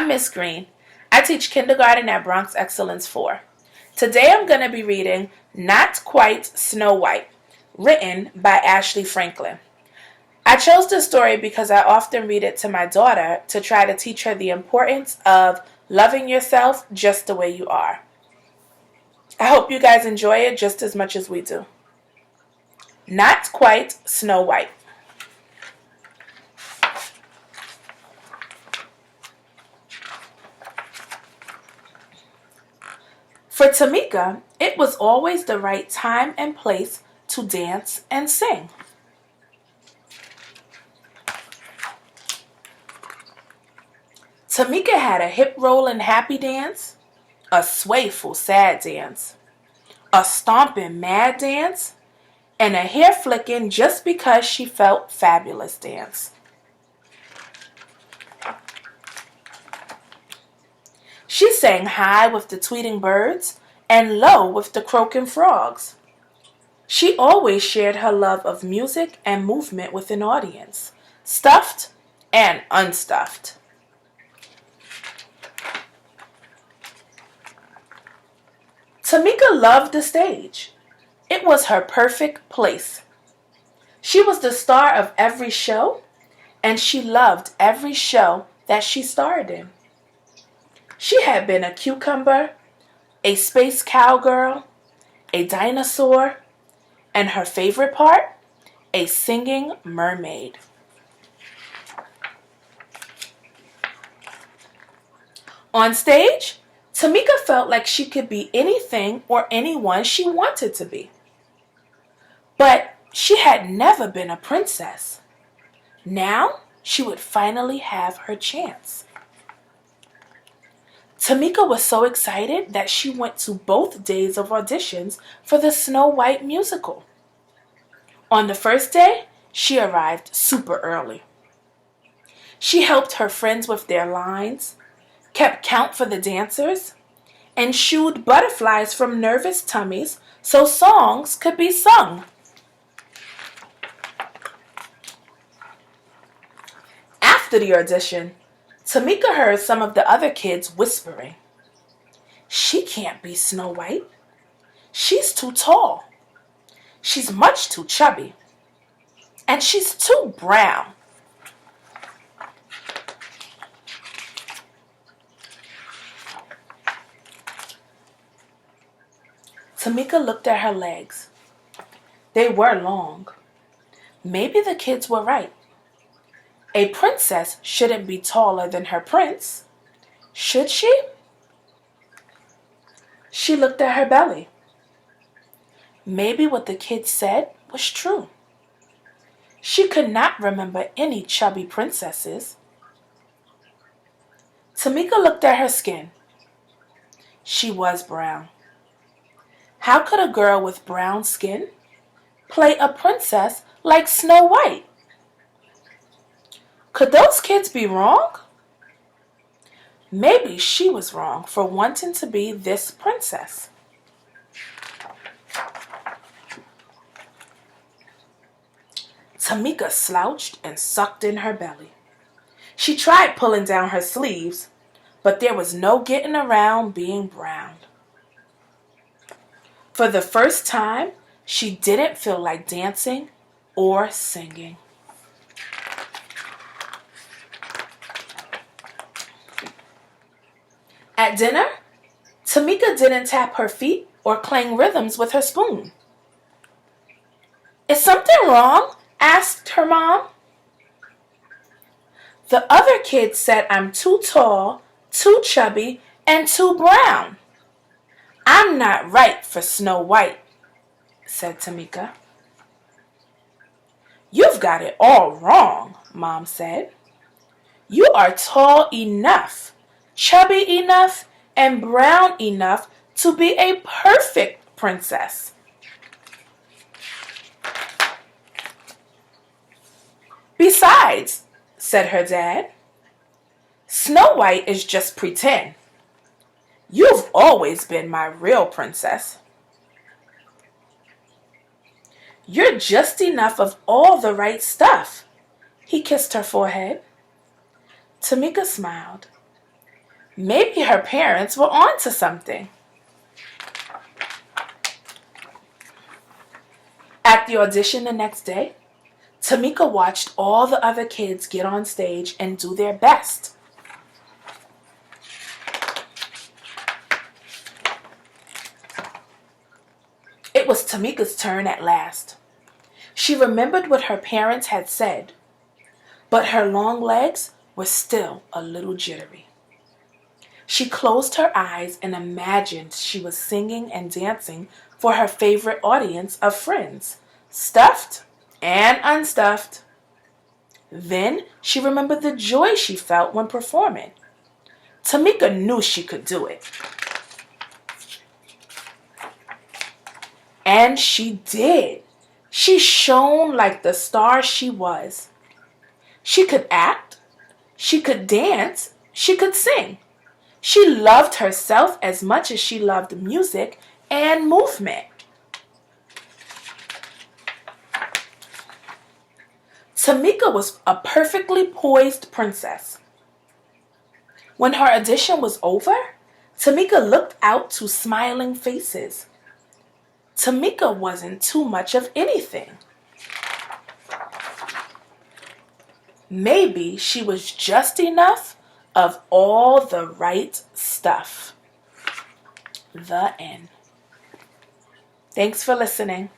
I'm Miss Green. I teach kindergarten at Bronx Excellence 4. Today I'm going to be reading Not Quite Snow White, written by Ashley Franklin. I chose this story because I often read it to my daughter to try to teach her the importance of loving yourself just the way you are. I hope you guys enjoy it just as much as we do. Not Quite Snow White. For Tamika, it was always the right time and place to dance and sing. Tamika had a hip-rolling happy dance, a swayful sad dance, a stomping mad dance, and a hair-flicking just because she felt fabulous dance. She sang high with the tweeting birds and low with the croaking frogs. She always shared her love of music and movement with an audience, stuffed and unstuffed. Tamika loved the stage. It was her perfect place. She was the star of every show, and she loved every show that she starred in. She had been a cucumber, a space cowgirl, a dinosaur, and her favorite part, a singing mermaid. On stage, Tamika felt like she could be anything or anyone she wanted to be. But she had never been a princess. Now she would finally have her chance. Tamika was so excited that she went to both days of auditions for the Snow White musical. On the first day, she arrived super early. She helped her friends with their lines, kept count for the dancers, and shooed butterflies from nervous tummies so songs could be sung. After the audition, Tamika heard some of the other kids whispering, "She can't be Snow White. She's too tall. She's much too chubby. And she's too brown." Tamika looked at her legs. They were long. Maybe the kids were right. A princess shouldn't be taller than her prince, should she? She looked at her belly. Maybe what the kids said was true. She could not remember any chubby princesses. Tamika looked at her skin. She was brown. How could a girl with brown skin play a princess like Snow White? Could those kids be wrong? Maybe she was wrong for wanting to be this princess. Tamika slouched and sucked in her belly. She tried pulling down her sleeves, but there was no getting around being brown. For the first time, she didn't feel like dancing or singing. At dinner, Tamika didn't tap her feet or clang rhythms with her spoon. "Is something wrong?" asked her mom. "The other kids said I'm too tall, too chubby, and too brown. I'm not right for Snow White," said Tamika. "You've got it all wrong," Mom said. "You are tall enough, chubby enough, and brown enough to be a perfect princess." "Besides," said her dad, "Snow White is just pretend. You've always been my real princess." "You're just enough of all the right stuff." He kissed her forehead. Tamika smiled. Maybe her parents were on to something. At the audition the next day, Tamika watched all the other kids get on stage and do their best. It was Tamika's turn at last. She remembered what her parents had said, but her long legs were still a little jittery. She closed her eyes and imagined she was singing and dancing for her favorite audience of friends, stuffed and unstuffed. Then she remembered the joy she felt when performing. Tamika knew she could do it. And she did. She shone like the star she was. She could act, she could dance, she could sing. She loved herself as much as she loved music and movement. Tamika was a perfectly poised princess. When her audition was over, Tamika looked out to smiling faces. Tamika wasn't too much of anything. Maybe she was just enough of all the right stuff. The end. Thanks for listening.